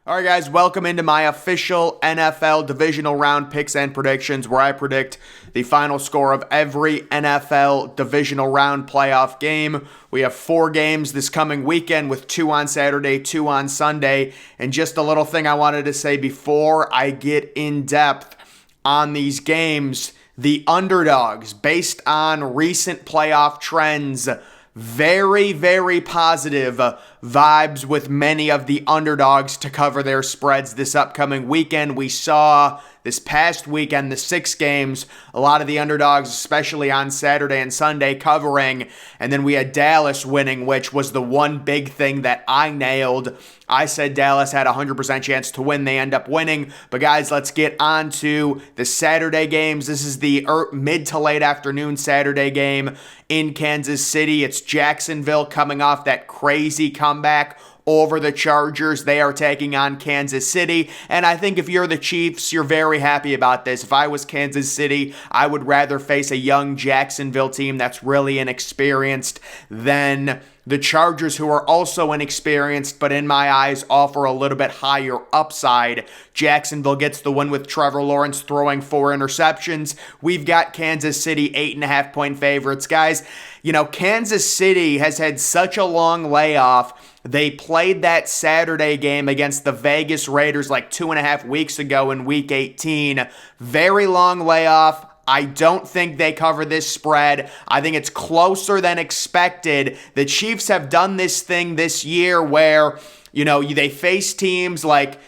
All right, guys, welcome into my official NFL divisional round picks and predictions, where I predict the final score of every NFL divisional round playoff game. We have 4 games this coming weekend, with 2 on Saturday, 2 on Sunday. And just a little thing I wanted to say before I get in depth on these games: the underdogs, based on recent playoff trends, very, very positive vibes with many of the underdogs to cover their spreads this upcoming weekend. We saw this past weekend, the 6 games, a lot of the underdogs, especially on Saturday and Sunday, covering. And then we had Dallas winning, which was the one big thing that I nailed. I said Dallas had a 100% chance to win. They end up winning. But guys, let's get on to the Saturday games. This is the mid to late afternoon Saturday game in Kansas City. It's Jacksonville coming off that crazy comeback over the Chargers. They are taking on Kansas City, and I think if you're the Chiefs, you're very happy about this. If I was Kansas City, I would rather face a young Jacksonville team that's really inexperienced than the Chargers, who are also inexperienced, but in my eyes offer a little bit higher upside. Jacksonville gets the win with Trevor Lawrence throwing 4 interceptions. We've got Kansas City 8.5-point favorites. Guys, you know, Kansas City has had such a long layoff. They played that Saturday game against the Vegas Raiders like 2.5 weeks ago in Week 18. Very long layoff. I don't think they cover this spread. I think it's closer than expected. The Chiefs have done this thing this year where, you know, they face teams like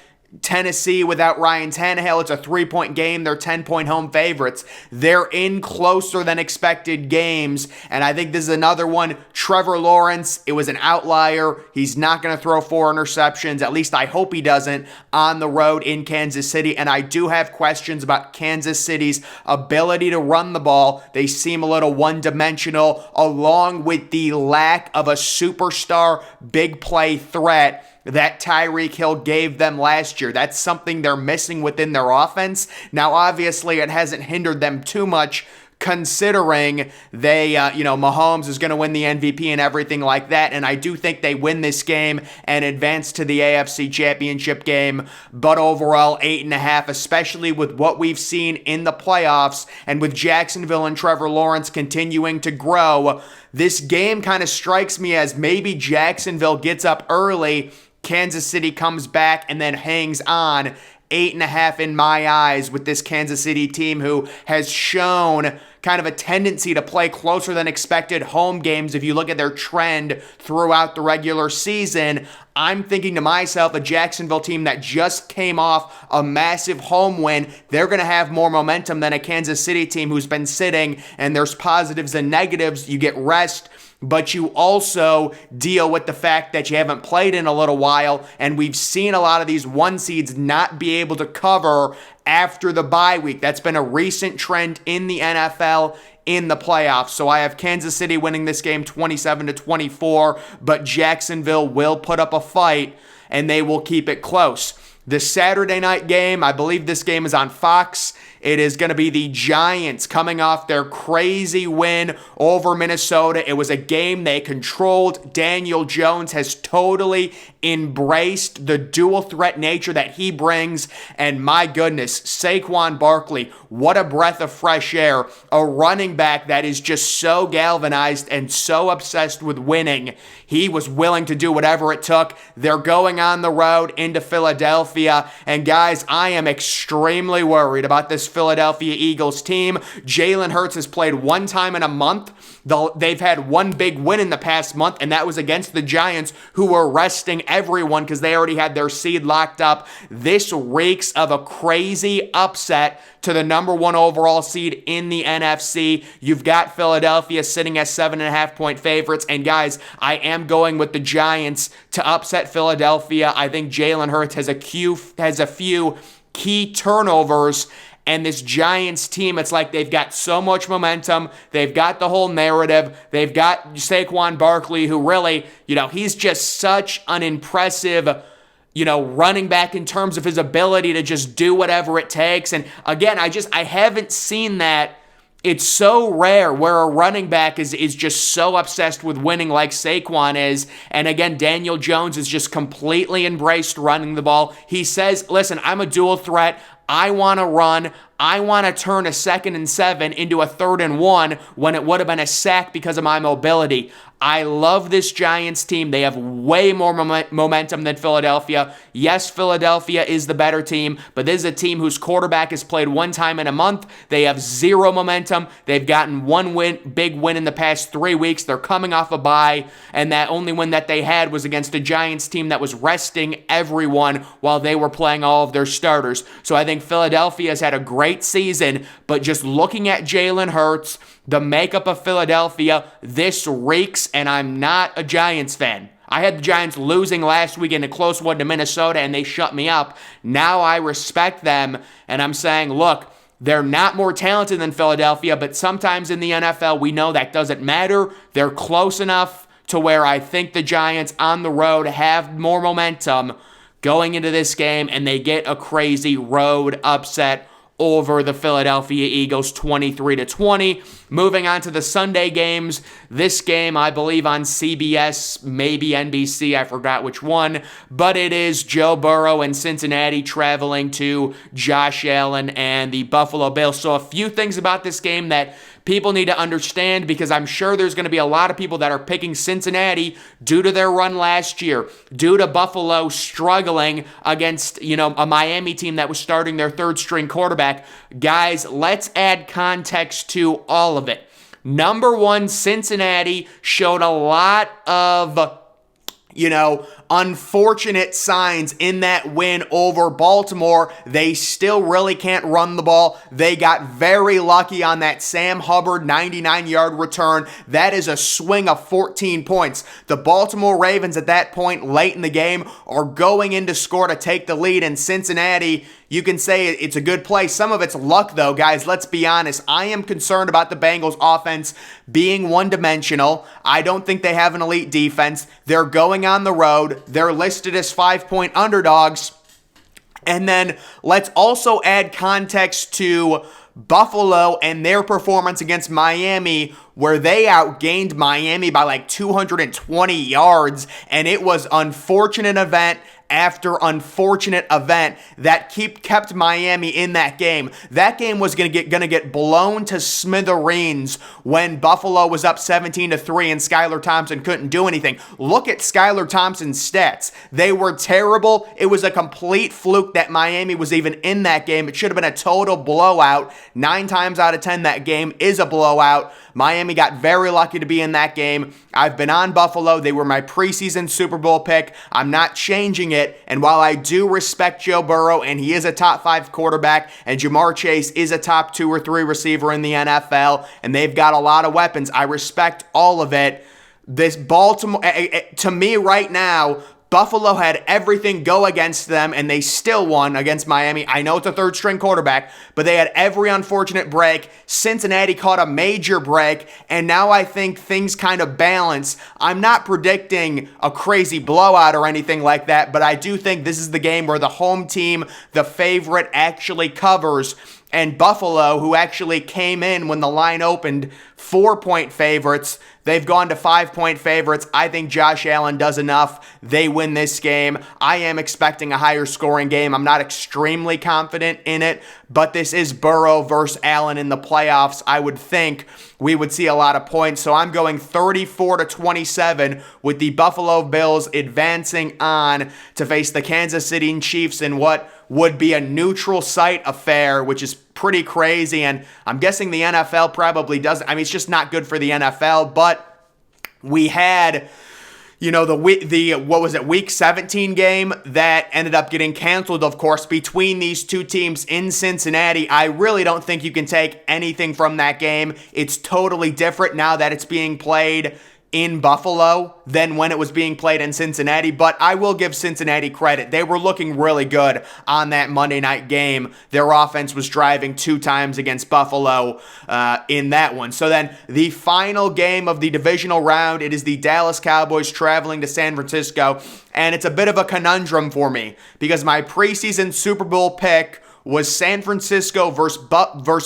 Tennessee without Ryan Tannehill. It's a 3-point game. They're 10-point home favorites. They're in closer than expected games, and I think this is another one. Trevor Lawrence, it was an outlier. He's not going to throw 4 interceptions. At least I hope he doesn't on the road in Kansas City, and I do have questions about Kansas City's ability to run the ball. They seem a little one-dimensional, along with the lack of a superstar big play threat that Tyreek Hill gave them last year. That's something they're missing within their offense. Now, obviously, it hasn't hindered them too much, considering they, Mahomes is going to win the MVP and everything like that. And I do think they win this game and advance to the AFC Championship game. But overall, 8.5, especially with what we've seen in the playoffs and with Jacksonville and Trevor Lawrence continuing to grow, this game kind of strikes me as maybe Jacksonville gets up early, Kansas City comes back and then hangs on. 8.5 in my eyes with this Kansas City team, who has shown kind of a tendency to play closer than expected home games. If you look at their trend throughout the regular season, I'm thinking to myself, a Jacksonville team that just came off a massive home win, they're going to have more momentum than a Kansas City team who's been sitting, and there's positives and negatives. You get rest, but you also deal with the fact that you haven't played in a little while, and we've seen a lot of these 1 seeds not be able to cover after the bye week. That's been a recent trend in the NFL in the playoffs. So I have Kansas City winning this game 27-24, but Jacksonville will put up a fight, and they will keep it close. The Saturday night game, I believe this game is on Fox. It is going to be the Giants coming off their crazy win over Minnesota. It was a game they controlled. Daniel Jones has totally embraced the dual threat nature that he brings. And my goodness, Saquon Barkley, what a breath of fresh air. A running back that is just so galvanized and so obsessed with winning. He was willing to do whatever it took. They're going on the road into Philadelphia. And guys, I am extremely worried about this Philadelphia Eagles team. Jalen Hurts has played 1 time in a month. They've had 1 big win in the past month, and that was against the Giants, who were resting everyone because they already had their seed locked up. This reeks of a crazy upset to the number 1 overall seed in the NFC. You've got Philadelphia sitting as 7.5-point favorites. And guys, I am going with the Giants to upset Philadelphia. I think Jalen Hurts has a few key turnovers. And this Giants team, it's like they've got so much momentum. They've got the whole narrative. They've got Saquon Barkley, who really, he's just such an impressive, running back in terms of his ability to just do whatever it takes. And again, I haven't seen that It's so rare where a running back is just so obsessed with winning like Saquon is. And again, Daniel Jones is just completely embraced running the ball. He says, listen, I'm a dual threat. I want to run. I want to turn a 2nd and 7 into a 3rd and 1 when it would have been a sack because of my mobility. I love this Giants team. They have way more momentum than Philadelphia. Yes, Philadelphia is the better team, but this is a team whose quarterback has played one time in a month. They have zero momentum. They've gotten one big win in the past 3 weeks. They're coming off a bye, and that only win that they had was against a Giants team that was resting everyone while they were playing all of their starters. So I think Philadelphia has had a great season, but just looking at Jalen Hurts, the makeup of Philadelphia, this reeks, and I'm not a Giants fan. I had the Giants losing last week in a close one to Minnesota, and they shut me up. Now I respect them, and I'm saying, look, they're not more talented than Philadelphia, but sometimes in the NFL, we know that doesn't matter. They're close enough to where I think the Giants on the road have more momentum going into this game, and they get a crazy road upset over the Philadelphia Eagles 23-20. Moving on to the Sunday games. This game, I believe, on CBS, maybe NBC, I forgot which one, but it is Joe Burrow and Cincinnati traveling to Josh Allen and the Buffalo Bills. So a few things about this game that people need to understand, because I'm sure there's going to be a lot of people that are picking Cincinnati due to their run last year, due to Buffalo struggling against, a Miami team that was starting their 3rd-string quarterback. Guys, let's add context to all of it. Number one, Cincinnati showed a lot of unfortunate signs in that win over Baltimore. They still really can't run the ball. They got very lucky on that Sam Hubbard 99-yard return. That is a swing of 14 points. The Baltimore Ravens at that point late in the game are going in to score to take the lead, and Cincinnati, you can say it's a good play. Some of it's luck, though, guys. Let's be honest. I am concerned about the Bengals' offense being one-dimensional. I don't think they have an elite defense. They're going on the road. They're listed as 5-point underdogs. And then let's also add context to Buffalo and their performance against Miami, where they outgained Miami by like 220 yards, and it was unfortunate event after unfortunate event that kept Miami in that game. That game was gonna get blown to smithereens when Buffalo was up 17-3 and Skylar Thompson couldn't do anything. Look at Skylar Thompson's stats. They were terrible. It was a complete fluke that Miami was even in that game. It should have been a total blowout. 9 times out of 10, that game is a blowout. Miami got very lucky to be in that game. I've been on Buffalo. They were my preseason Super Bowl pick. I'm not changing it. And while I do respect Joe Burrow, and he is a top 5 quarterback, and Jamar Chase is a top 2 or 3 receiver in the NFL, and they've got a lot of weapons, I respect all of it. This Baltimore, to me right now, Buffalo had everything go against them, and they still won against Miami. I know it's a 3rd-string quarterback, but they had every unfortunate break. Cincinnati caught a major break, and now I think things kind of balance. I'm not predicting a crazy blowout or anything like that, but I do think this is the game where the home team, the favorite, actually covers. And Buffalo, who actually came in when the line opened 4-point favorites, they've gone to 5-point favorites. I think Josh Allen does enough. They win this game. I am expecting a higher scoring game. I'm not extremely confident in it, but this is Burrow versus Allen in the playoffs. I would think we would see a lot of points. So I'm going 34-27 with the Buffalo Bills advancing on to face the Kansas City Chiefs in what would be a neutral site affair, which is pretty crazy. And I'm guessing the NFL probably doesn't. I mean, it's just not good for the NFL, but we had, week 17 game that ended up getting canceled, of course, between these two teams in Cincinnati. I really don't think you can take anything from that game. It's totally different now that it's being played in Buffalo than when it was being played in Cincinnati, but I will give Cincinnati credit. They were looking really good on that Monday night game. Their offense was driving 2 times against Buffalo in that one. So then the final game of the divisional round, it is the Dallas Cowboys traveling to San Francisco, and it's a bit of a conundrum for me because my preseason Super Bowl pick was San Francisco versus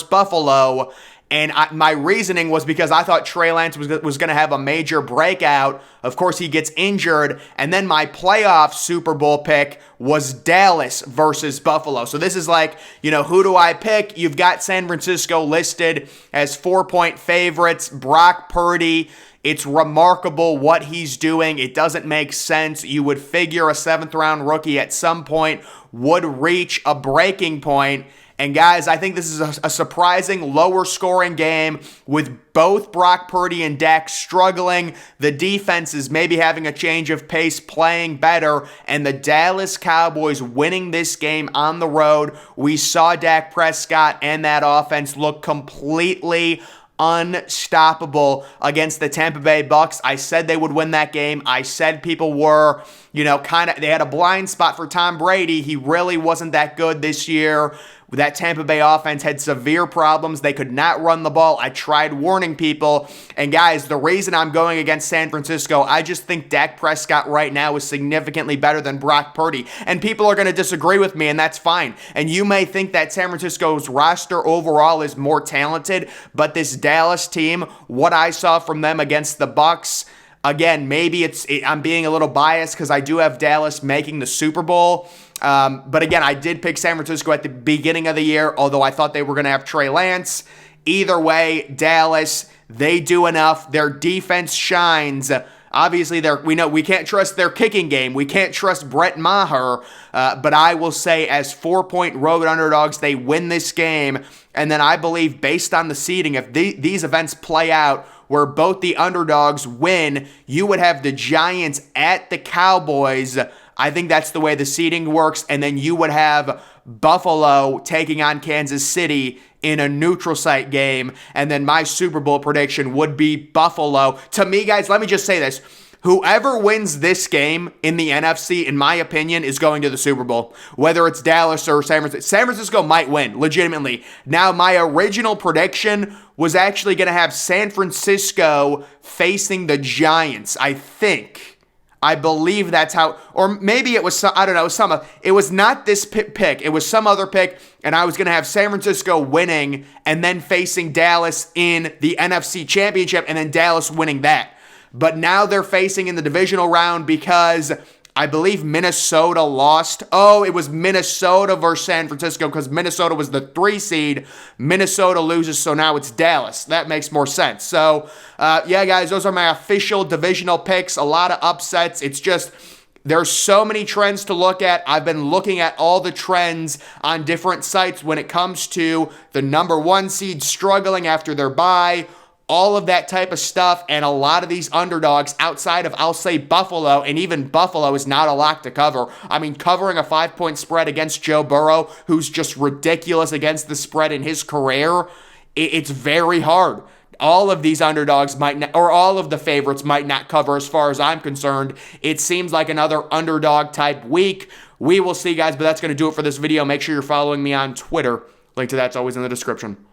Buffalo, And my reasoning was because I thought Trey Lance was going to have a major breakout. Of course, he gets injured. And then my playoff Super Bowl pick was Dallas versus Buffalo. So this is like, who do I pick? You've got San Francisco listed as 4-point favorites. Brock Purdy. It's remarkable what he's doing. It doesn't make sense. You would figure a 7th-round rookie at some point would reach a breaking point. And guys, I think this is a surprising lower scoring game with both Brock Purdy and Dak struggling. The defense is maybe having a change of pace, playing better, and the Dallas Cowboys winning this game on the road. We saw Dak Prescott and that offense look completely unstoppable against the Tampa Bay Bucks. I said they would win that game. I said people were, they had a blind spot for Tom Brady. He really wasn't that good this year. That Tampa Bay offense had severe problems. They could not run the ball. I tried warning people. And guys, the reason I'm going against San Francisco, I just think Dak Prescott right now is significantly better than Brock Purdy. And people are going to disagree with me, and that's fine. And you may think that San Francisco's roster overall is more talented, but this Dallas team, what I saw from them against the Bucks, again, maybe I'm being a little biased because I do have Dallas making the Super Bowl. But again, I did pick San Francisco at the beginning of the year, although I thought they were going to have Trey Lance. Either way, Dallas, they do enough. Their defense shines. Obviously, we know we can't trust their kicking game. We can't trust Brett Maher. But I will say, as 4-point road underdogs, they win this game. And then I believe, based on the seeding, if these events play out where both the underdogs win, you would have the Giants at the Cowboys. I think that's the way the seeding works. And then you would have Buffalo taking on Kansas City in a neutral site game. And then my Super Bowl prediction would be Buffalo. To me, guys, let me just say this. Whoever wins this game in the NFC, in my opinion, is going to the Super Bowl. Whether it's Dallas or San Francisco. San Francisco might win, legitimately. Now, my original prediction was actually going to have San Francisco facing the Giants, I think. I believe that's how, or maybe it was, I don't know, it was not this pick. It was some other pick, and I was going to have San Francisco winning and then facing Dallas in the NFC Championship and then Dallas winning that. But now they're facing in the divisional round because I believe Minnesota lost. Oh, it was Minnesota versus San Francisco because Minnesota was the 3 seed. Minnesota loses, so now it's Dallas. That makes more sense. So, yeah, guys, those are my official divisional picks. A lot of upsets. It's just, there's so many trends to look at. I've been looking at all the trends on different sites when it comes to the number 1 seed struggling after their bye. All of that type of stuff, and a lot of these underdogs outside of, I'll say, Buffalo, and even Buffalo is not a lock to cover. I mean, covering a 5-point spread against Joe Burrow, who's just ridiculous against the spread in his career, it's very hard. All of these underdogs might not, or all of the favorites might not cover as far as I'm concerned. It seems like another underdog type week. We will see, guys, but that's going to do it for this video. Make sure you're following me on Twitter. Link to that's always in the description.